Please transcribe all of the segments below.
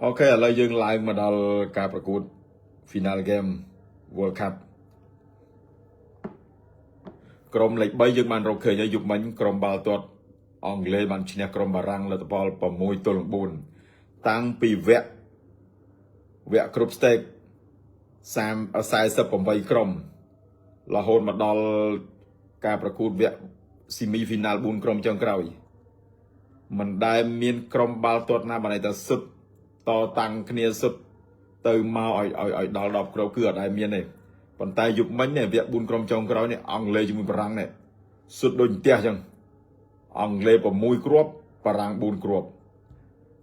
Ok,ឥឡូវយើងឡើងមកដល់ការប្រកួត Final Game World Cup ក្រុមលេខ3យើងបានរកឃើញហើយយប់មិញក្រុមបាល់ទាត់អង់គ្លេសបានឈ្នះក្រុមបារាំងលទ្ធផល6-4តាំងពីវគ្គ group stage 48ក្រុមរហូតមកដល់ការប្រកួតវគ្គ semi final 4ក្រុមចុងក្រោយមិនដែលមានក្រុមបាល់ទាត់ណាបានតែសុទ្ធតតាំងគ្នាសុទ្ធទៅមកឲ្យដល់10គ្រាប់គឺអត់ដែលមានទេប៉ុន្តែយប់មិញនេះវគ្គ4ក្រុមចុងក្រោយនេះអង់គ្លេសជាមួយបារាំងនេះសុទ្ធដូចផ្ទះអញ្ចឹងអង់គ្លេស6គ្រាប់បារាំង4គ្រាប់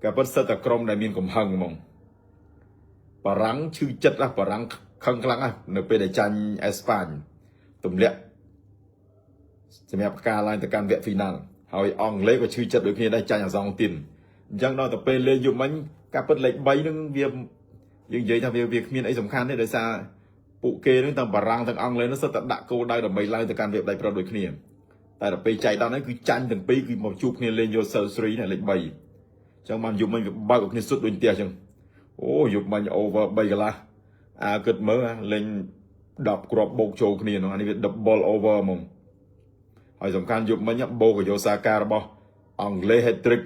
ក៏ពិតសិតតែក្រុមដែលមានកំហឹងហ្មងបារាំងឈឺចិត្តណាស់បារាំងខឹងខ្លាំងណាស់នៅពេលដែលចាញ់អេស្ប៉ាញទម្លាក់សម្រាប់ការឡើងទៅកាន់វគ្គ final ហើយអង់គ្លេសក៏ឈឺចិត្តដូចគ្នាដែរចាញ់អាសង់ទីនអញ្ចឹងដល់ទៅពេលលេងយប់មិញការពិតលេខ3នឹងវាយើងនិយាយថាវាគ្មានអីសំខាន់ទេដោយសារពួកគេនឹងទាំងបារាំងទាំងអង់គ្លេសនឹងសុទ្ធតែដាក់គោលដៅដើម្បីឡើងទៅកាន់វគ្គដៃប្រដូចគ្នាតែដល់ពេលចៃដន្យហ្នឹងគឺចាញ់ទាំងពីរគឺមកជួបគ្នាលេងយកសិលស្រីណាលេខ3អញ្ចឹងបានយប់មិញវាបើកឲ្យគ្នាសុទ្ធដូចផ្ទះអញ្ចឹងអូយប់មិញ over 3កន្លះគិតមើលលេង10គ្រាប់បូកចូលគ្នានោះអានេះវា double over ហ្មងហើយសំខាន់យប់មិញបូកយោសាការបស់អង់គ្លេស hat trick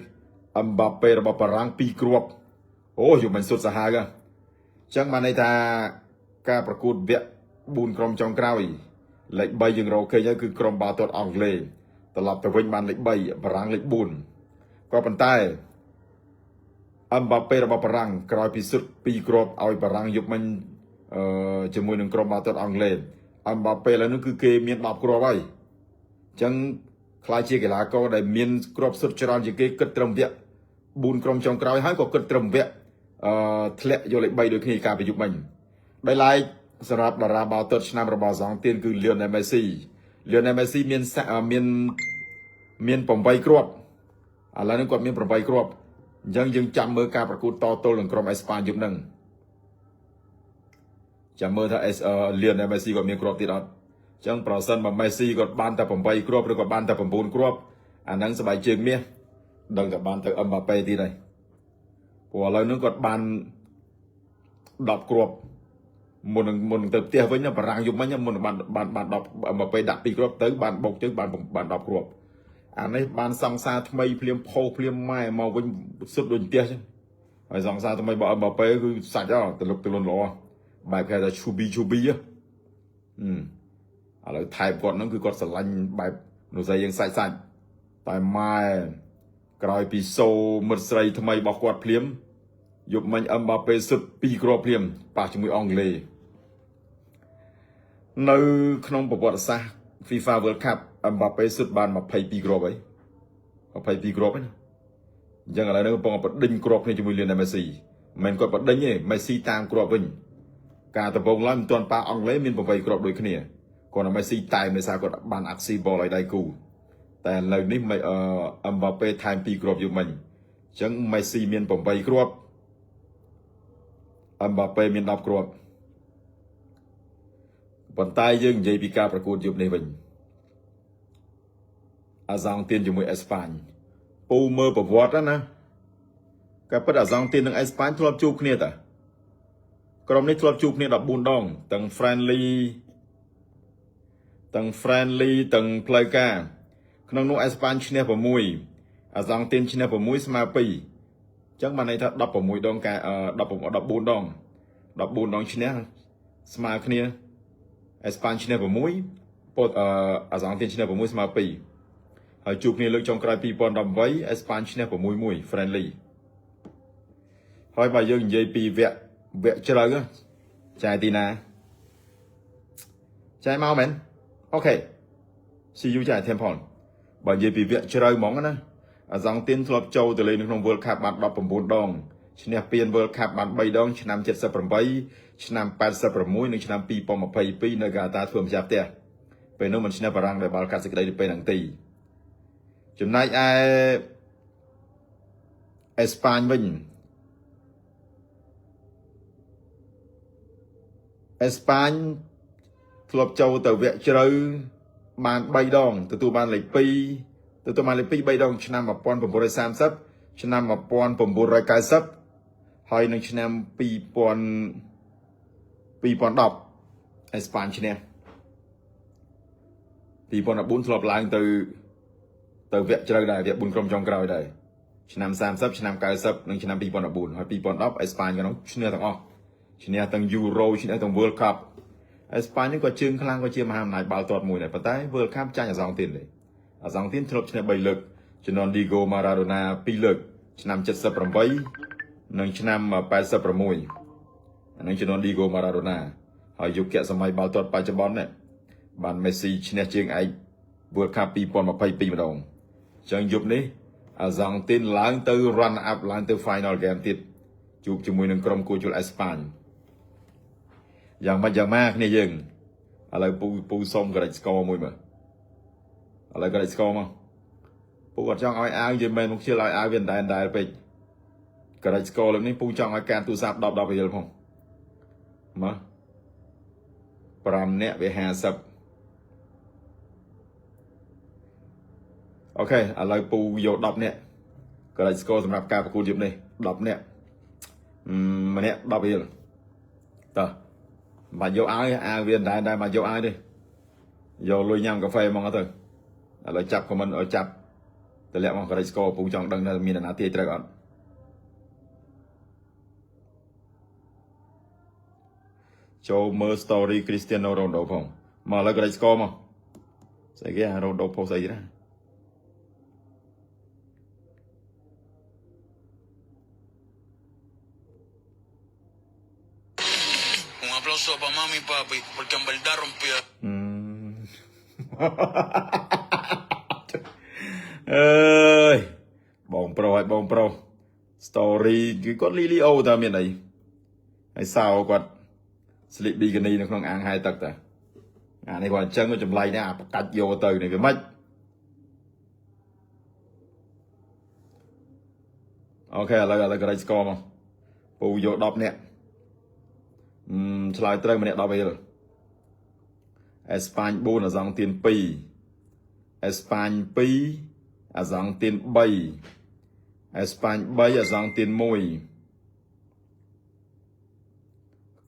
អឹមបាប៉េរបស់បារាំង2គ្រាប់អូយប់មិញសុទ្ធសាហាវអញ្ចឹងបានន័យថាការប្រកួតវគ្គ4ក្រុមចុងក្រោយលេខ3យើងរកឃើញហើយគឺក្រុមបាល់ទាត់អង់គ្លេសត្រឡប់ទៅវិញបានលេខ3បារាំងលេខ4ក៏ប៉ុន្តែអឹមបាប៉េរបស់បារាំងក្រោយពីសុទ្ធ2គ្រាប់ឲ្យបារាំងយប់មិញជាមួយនឹងក្រុមបាល់ទាត់អង់គ្លេសអឹមបាប៉េឡើយនោះគឺគេមាន10គ្រាប់ហើយអញ្ចឹងខ្លាចជាកីឡាករដែលមានគ្រាប់សុទ្ធច្រើនជាងគេគិតត្រឹមវគ្គ4ក្រុមចុងក្រោយហើយក៏គិតត្រឹមវគ្គធ្លាក់យកលេខ3ដូចគ្នាការប្រយុទ្ធមិញដោយឡែកសម្រាប់តារាបាល់ទាត់ឆ្នាំរបស់អង់គ្លេសគឺ Lionel Messi មាន8គ្រាប់ឥឡូវនេះគាត់មាន8គ្រាប់អញ្ចឹងយើងចាំមើលការប្រកួតតទល់នឹងក្រុមអេស្ប៉ាញយប់ហ្នឹងចាំមើលថា Lionel Messi គាត់មានគ្រាប់ទៀតអត់អញ្ចឹងប្រសិនបើ Messi គាត់បានតែ8គ្រាប់ឬក៏បានតែ9គ្រាប់អាហ្នឹងសบายជើងមាសដឹងតែបានទៅអឹមបាប៉េទៀតហើយព្រោះឥឡូវហ្នឹងគាត់បាន10គ្រាប់មុននឹងទៅផ្ទះវិញបារាំងយប់មិញមុនបាន10អឹមបាប៉េដាក់2គ្រាប់ទៅបានបុកជើងបាន10គ្រាប់អានេះបានសង្សារថ្មីភ្លាមផោភ្លាមម៉ែមកវិញសុទ្ធដូចផ្ទះចឹងហើយសង្សារថ្មីរបស់អឹមបាប៉េគឺសាច់ទៅលុកទៅលុនល្អបែបគេថា chubby ឥឡូវថែបគាត់ហ្នឹងគឺគាត់ស្រឡាញ់បែបមនុស្សស្រីយើងសាច់តែម៉ែក្រោយពីសូមិត្តស្រីថ្មីរបស់គាត់ភ្លាមយប់មិញអឹមបាប៉េសុទ្ធ2គ្រាប់ភ្លាមប៉ះជាមួយអង់គ្លេសនៅក្នុងប្រវត្តិសាស្ត្រ FIFA World Cup អឹមបាប៉េសុទ្ធបាន22គ្រាប់ហើយ22គ្រាប់ហ្នឹងអញ្ចឹងឥឡូវនេះកំពុងបដិញគ្រាប់គ្នាជាមួយ Lionel Messi មិនគាត់បដិញទេ Messi តាមគ្រាប់វិញការដំបងឡើយមិនទាន់ប៉ះអង់គ្លេសមាន8គ្រាប់ដូចគ្នាគាត់តែ Messi តែដោយសារគាត់បានអាក់ស៊ីបលឲ្យដៃគូតែឥឡូវនេះអឹមបាប៉េថែម2គ្រាប់យប់មិញអញ្ចឹង Messi មាន8គ្រាប់អឹមបាប៉េមាន10គ្រាប់ប៉ុន្តែយើងនិយាយពីការប្រកួតយប់នេះវិញអាសង់ទៀនជាមួយអេស្ប៉ាញពូមើលប្រវត្តិណាការពិតអាសង់ទៀននិងអេស្ប៉ាញធ្លាប់ជួបគ្នាតាក្រុមនេះធ្លាប់ជួបគ្នា14ដងទាំង friendly ទាំងផ្លូវការក្នុងនោះអេស្ប៉ាញឈ្នះ6អាសង់ទៀនឈ្នះ6ស្មើ2អញ្ចឹងបានន័យថា16ដងការ14ដងដងឈ្នះស្មើគ្នាអេស្ប៉ាញឈ្នះ6អាសង់ទៀនឈ្នះ6ស្មើ2ហើយជួបគ្នាលើកចុងក្រោយ2018អេស្ប៉ាញឈ្នះ6-1 friendly ហើយបើយើងនិយាយពីវគ្គជ្រៅចាយទីណាចាយមកមែនអូខេ see you ចាយ Temple បើនិយាយពីវគ្គជ្រៅហ្មងណាអាសង់ទៀនធ្លាប់ចូលទៅលេងនៅក្នុង World Cup បាន19ដងឈ្នះពាន World Cup បាន3ដងឆ្នាំ78ឆ្នាំ86និងឆ្នាំ2022នៅកាតាធ្វើម្ចាស់ផ្ទះពេលនោះមិនឈ្នះបារាំងដោយបាល់កាត់សេចក្តីទៅពេលហ្នឹងទីចំណែកឯអេស្ប៉ាញវិញអេស្ប៉ាញធ្លាប់ចូលទៅវគ្គជ្រៅបាន3ដងទទួលបានលេខ2 3ដងឆ្នាំ1930ឆ្នាំ1990 ហើយនឹងឆ្នាំ2010អេស្ប៉ាញឈ្នះ2014ធ្លាប់ឡើងទៅវគ្គជ្រៅដែរវគ្គ4ក្រុមចុងក្រោយដែរឆ្នាំ30ឆ្នាំ90និងឆ្នាំ2014ហើយ2010អេស្ប៉ាញក៏ឈ្នះទាំងអស់ឈ្នះទាំង Euro ឈ្នះទាំង World Cup អេស្ប៉ាញនេះក៏ជើងខ្លាំងក៏ជាមហាអំណាចបាល់ទាត់មួយដែរប៉ុន្តែ World Cup ចាញ់អាសង់ទីនទេអាសង់ទីនធ្លាប់ឈ្នះ3លើកជំនាន់ Diego Maradona 2លើកឆ្នាំ78និងឆ្នាំ86អានឹងជំនាន់ Diego Maradona ហើយយុគសម័យបាល់ទាត់បច្ចុប្បន្ននេះបាន Messi ឈ្នះជើងឯក World Cup 2022ម្ដងចឹងយប់នេះអាសង់ទីនឡើងទៅ run up ឡើងទៅ final game ទៀតជួបជាមួយនឹងក្រុមគូជុលអេស្ប៉ាញយ៉ាងម៉េចយ៉ាងម៉ាគ្នាយើងឥឡូវពូសុំក្រិចស្គរមួយមើលឥឡូវក្រិចស្គរមកពូអត់ចង់ឲ្យអាវយើងមិនមកជិលឲ្យអាវវាដែលពេកក្រិចស្គរលើកនេះពូចង់ឲ្យការទូរស័ព្ទ10រៀលផងមើល5នាក់វា50អូខេឥឡូវពូយក10នាក់ក្រិចស្គរសម្រាប់ការប្រកួតយប់នេះ10នាក់ម្នាក់10រៀលតើបាច់យកឲ្យអាវាដែលមកយកឲ្យទេយកលុយញ៉ាំកាហ្វេហ្មងទៅឥឡូវចាប់ខមមិនឲ្យចាប់តម្លាក់មកក្រិចស្គរពូចង់ដឹងថាមានអ្នកណាទាយត្រូវអត់ចូលមើល story Cristiano Ronaldo ផងមកឥឡូវក្រិចស្គរមកស្អីគេអា Ronaldo post អីណា aplauso para mami y papi, porque en verdad rompió. អើយបងប្រុសឲ្យបងប្រុស story គឺគាត់លីអូតើមានអីហើយសៅគាត់ស្លីប៊ីកានីនៅក្នុងអាងហាយទឹកតាអានេះគាត់អញ្ចឹងចម្លៃនេះអាបកាច់យកទៅនេះវាម៉េចអូខេឥឡូវក្រិចស្គរមកពូយក10នាក់ឆ្លើយត្រូវម្នាក់10រៀលអេស្ប៉ាញ4អាសង់ទៀន2អេស្ប៉ាញ2អាសង់ទៀន3អេស្ប៉ាញ3អាសង់ទៀន1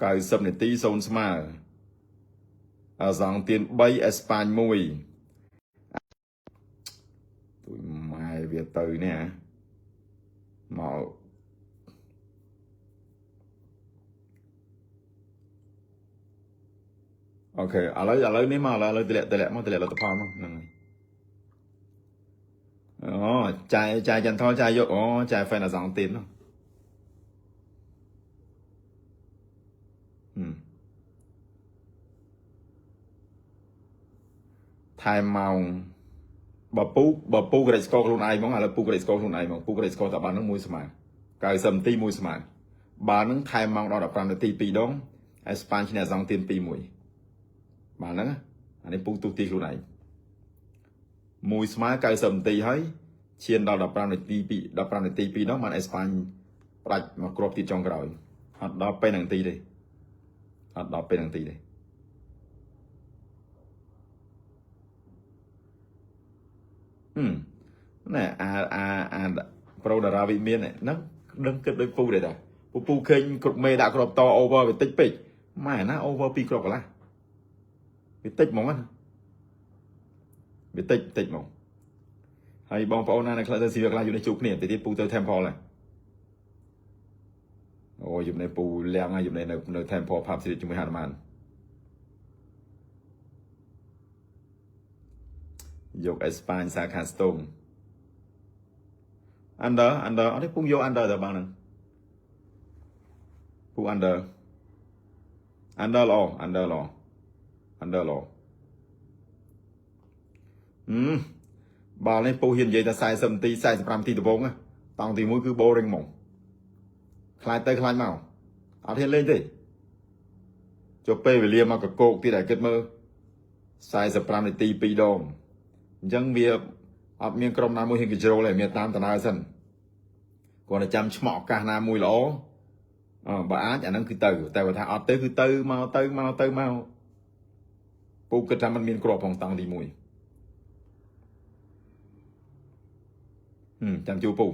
90នាទី0ស្មើអាសង់ទៀន3អេស្ប៉ាញ1ទួយម៉ែវាទៅនេះមកអូខេឥឡូវនេះមកឥឡូវតម្លាក់មកតម្លាក់លទ្ធផលមកហ្នឹងហើយអូចាយចន្ទថលចាយយកអូចាយ fan អាសង់ទៀននោះថែមម៉ោងបើពូក្រិចស្គរខ្លួនឯងហ្មងឥឡូវពូក្រិចស្គរខ្លួនឯងហ្មងពូក្រិចស្គរតែបាននឹង1ស្មើ90នាទី1ស្មើបាននឹងថែមម៉ោងដល់15នាទី2ដងអេស្ប៉ាញឈ្នះអាសង់ទៀន2-1បានហ្នឹងអានេះពូទុះទីខ្លួនឯង1ស្មើ90នាទីហើយឈានដល់15នាទី2ដងបានអេស្ប៉ាញផ្ដាច់មកគ្រាប់ទៀតចុងក្រោយអត់ដល់ពេលនាទីទេអត់ដល់ពេលនាទីទេណែអាប្រូតារាវិមានហ្នឹងដឹងគិតដូចពូដែរតាពូឃើញគ្រប់មេដាក់គ្រាប់ត over វាតិចពេកម៉ែណា over 2គ្រាប់កន្លះវាតិចហ្មងណាវាតិចហ្មងហើយបងប្អូនណានៅខ្លះទៅស៊ីវាខ្លះយូរនេះជួបគ្នាទៅទៀតពូទៅ Temple ហើយអូយយប់នេះពូលៀងហើយយប់នេះនៅ Temple Pub Street ជាមួយហាត់ម៉ានយកអេស្ប៉ាញសាខាស្ទង under អត់ទេពូយក under ទៅបងហ្នឹងពូ under ល្អ under ល្អបាល់នេះពូហ៊ាននិយាយថា40នាទី45នាទីដំបូងតង់ទី1គឺ boring ហ្មងខ្លាចទៅខ្លាចមកអត់ហ៊ានលេងទេចុះពេលវេលាមកកកោកទៀតឲ្យគិតមើល45នាទី2ដងអញ្ចឹងវាអត់មានក្រុមណាមួយហ៊ាន control ទេមានតាមដំណើរសិនគាត់តែចាំឆ្មក់ឱកាសណាមួយល្អបើអាចអាហ្នឹងគឺទៅតែបើថាអត់ទៅគឺទៅមកពូគិតថាมันមានគ្រាប់ផងតង់ទី1ចាំជួពូ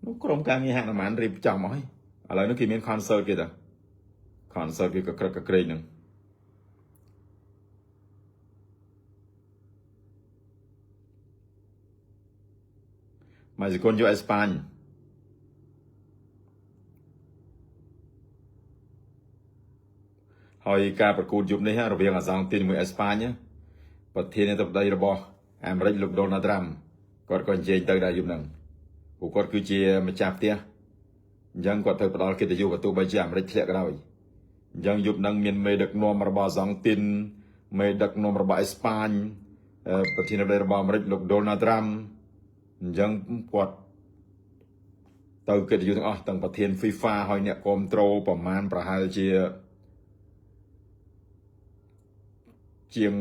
នោះក្រុមការងារហាក់ប្រហែលរៀបចំមកហើយ ឥឡូវនេះគេមាន concert គេតា concert គេក៏ក្រឹកក៏ក្រែងហ្នឹងមកសកុនយកអេស្ប៉ាញហើយការប្រកួតយប់នេះរវាងអាសង់ទីនជាមួយអេស្ប៉ាញប្រធានាធិបតីរបស់អាមេរិកលោក Donald Trump គាត់ក៏និយាយទៅដែរយប់ហ្នឹងពួកគាត់គឺជាម្ចាស់ផ្ទះអញ្ចឹងគាត់ត្រូវផ្ដល់កិត្តិយសក៏ទោះបីជាអាមេរិកធ្លាក់ក៏ដោយអញ្ចឹងយប់ហ្នឹងមានមេដឹកនាំរបស់អាសង់ទីនមេដឹកនាំរបស់អេស្ប៉ាញប្រធានាធិបតីរបស់អាមេរិកលោក Donald Trump អញ្ចឹងគាត់ទៅកិត្តិយសទាំងអស់ទាំងប្រធាន FIFA ហើយអ្នកគ្រប់គ្រងប្រមាណប្រហែលជាង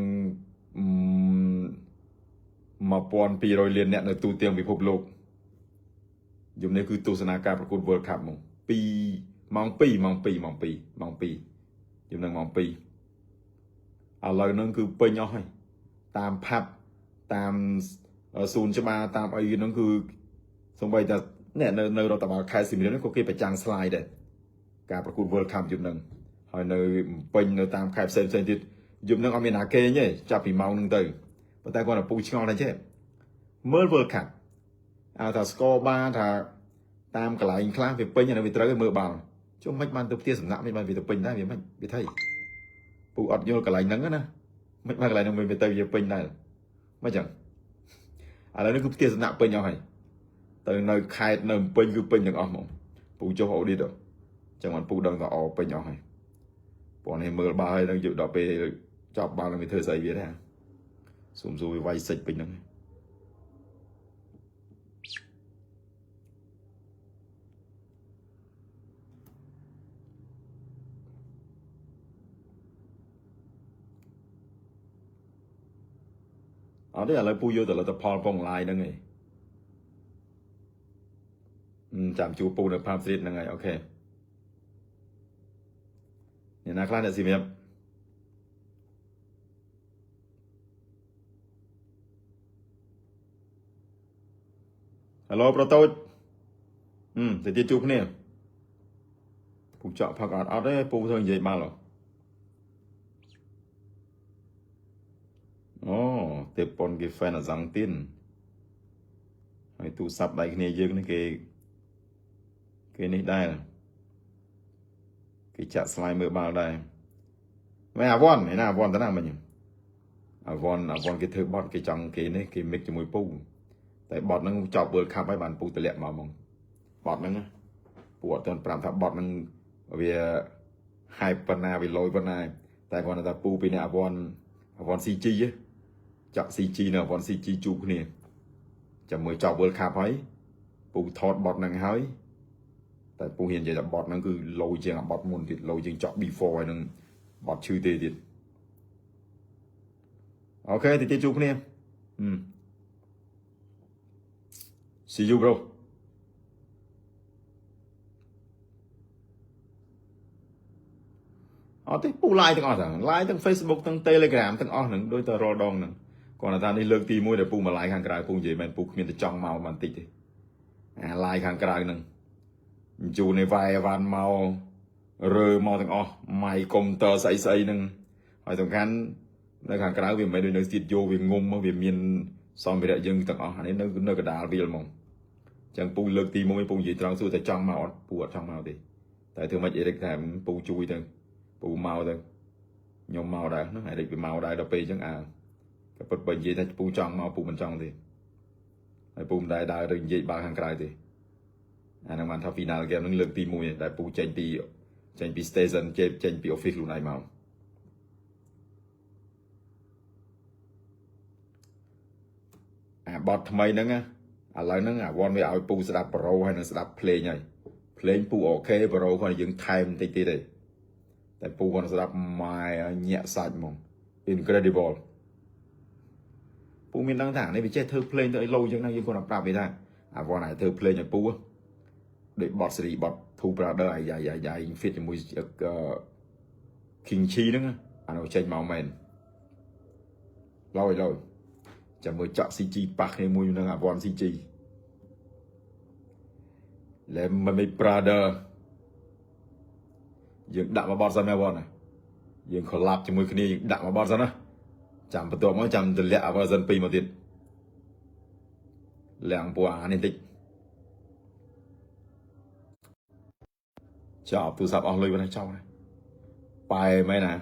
1200 លានអ្នកនៅទូទាំងពិភពលោកយប់នេះគឺទស្សនាការប្រកួត World Cup មកម៉ោង 2យប់ហ្នឹងម៉ោង 2ឥឡូវហ្នឹងគឺពេញអស់ហើយតាមផាប់តាមសួនច្បារតាមអីហ្នឹងគឺសូម្បីតែអ្នកនៅរដ្ឋបាលខេត្តសៀមរាបនេះក៏គេប្រចាំងស្លាយដែរការប្រកួត World Cup យប់ហ្នឹងហើយនៅពេញនៅតាមខេត្តផ្សេងទៀតយប់ហ្នឹងអត់មានណាគេទេចាប់ពីម៉ោងហ្នឹងទៅប៉ុន្តែគាត់តែពូឆ្ងល់តែចេះមើល World Cup ថាស្គរបាថាតាមកន្លែងខ្លះវាពេញហើយវាត្រូវមើលបាល់ជុំមិនបានទៅផ្ទះសំណាក់មិនបានវាទៅពេញដែរវាមិនវាថៃពូអត់យល់កន្លែងហ្នឹងណាមិនបានកន្លែងហ្នឹងវាទៅវាពេញដែរមិនចឹងឥឡូវនេះគឺផ្ទះសំណាក់ពេញអស់ហើយទៅនៅខេត្តនៅពេញគឺពេញទាំងអស់ហ្មងពូចុះអូឌីតចឹងមិនពូដឹងថាអពេញអស់ហើយព្រោះនេះមើលបាល់ហើយនឹងយកដល់ពេលចប់បាល់នឹងវាធ្វើស្អីវាដែរសុំសួរវាវាយសិចពេញហ្នឹងអត់ទេឥឡូវពូយកទៅលទ្ធផលពងឡាយហ្នឹងឯងចាំជួបពូនៅផាប់ស្ទ្រីតហ្នឹងហើយអូខេអ្នកណាខ្លះអ្នកស៊ីមៀបហៅឡូប្រូតូចទៅទៀតជួបគ្នាពូចောက်ផឹកអត់ទេពូធ្វើនិយាយបាល់អូទេប៉ុនគេ fan អាសង់ទីនហើយទូរស័ព្ទដៃគ្នាយើងនេះគេនេះដែរគេចាក់ស្លាយមើលបាល់ដែរមិនអាវ៉ាន់ឯណាអាវ៉ាន់តាណាមិញអាវ៉ាន់គេធ្វើបត់គេចង់គេនេះគេមិកជាមួយពូតែបត់ហ្នឹងចប់ World Cup ហើយបានពូតម្លាក់មកហ្មងបត់ហ្នឹងពូអត់ទាន់ប្រាប់ថាបត់ហ្នឹងវា hype ប៉ុណ្ណាវាលយប៉ុណ្ណាតែគាត់ថាពូពីនេះអាវ៉ាន់ CG ចាក់ CG នៅអាវ៉ាន់ CG ជួបគ្នាចាំមើលចប់ World Cup ហើយពូថតបត់ហ្នឹងហើយតែពូហ៊ាននិយាយថាបត់ហ្នឹងគឺលយជាងអាបត់មុនទៀតលយជាងចប់ before ហើយនឹងបត់ឈឺទេទៀតអូខេទៅជួបគ្នាSee you bro អត់ទេពូ live ទាំងអស់ហ្នឹង live ទាំង Facebook ទាំង Telegram ទាំងអស់ហ្នឹងដូចតែរាល់ដងហ្នឹងគាត់ថានេះលើកទី1ដែលពូមក live ខាងក្រៅពូនិយាយមែនពូគ្មានទៅចង់មកបន្តិចទេអា live ខាងក្រៅហ្នឹងជូនឲ្យវាយវ៉ាន់មករើមកទាំងអស់ម៉ៃកុំព្យូទ័រស្អីហ្នឹងហើយសំខាន់នៅខាងក្រៅវាមិនមែនដូចនៅស្ទីឌីយោវាងុំវាមានសម្ភារៈយើងទាំងអស់អានេះនៅកណ្ដាលវាលហ្មងចឹងពូលើកទី1ពូនិយាយត្រង់សួរតែចង់មកអត់ពូអត់ចង់មកទេតែធ្វើម៉េចអេរិកថាពូជួយទៅពូមកទៅខ្ញុំមកដែរហ្នឹងអេរិកវាមកដែរដល់ពេលចឹងក៏ពិតបើនិយាយថាពូចង់មកពូមិនចង់ទេហើយពូមិនដែរដើរទៅនិយាយបាល់ខាងក្រៅទេអាហ្នឹងបានថា final game ហ្នឹងលើកទី1ដែលពូចេញពី station ចេញពី office ខ្លួនឯងមកអាបត់ថ្មីហ្នឹងឥឡូវហ្នឹងអាវ៉ាន់វាឲ្យពូស្ដាប់ប្រូហើយនឹងស្ដាប់ភ្លេងហើយភ្លេងពូអូខេប្រូគាត់យើងថែមបន្តិចទៀតទេតែពូគាត់ស្ដាប់ម៉ែញាក់សាច់ហ្មង incredible ពូមានដឹងថានេះវាចេះធ្វើភ្លេងទៅឲ្យលោចឹងណាយើងគាត់ប្រាប់វាថាអាវ៉ាន់ឲ្យធ្វើភ្លេងឲ្យពូដូចបត់សេរីបត់ Two Brother អាយ៉ា fit ជាមួយ King Chi ហ្នឹងអានោះចេញមកមែនឡយចាំមើលចាក់ CG ប៉ះគ្នាមួយនឹងអាវ៉ាន់ CG លែមិន Brother យើងដាក់មកបត់សិនមែនបងណាយើង collab ជាមួយគ្នាយើងដាក់មកបត់សិនណាចាំបន្ទាប់មកចាំទម្លាក់ version 2មកទៀតឡើងពណ៌អានេះតិចចប់ទូរស័ព្ទអស់លុយវិញចប់ហើយបែរមែនណា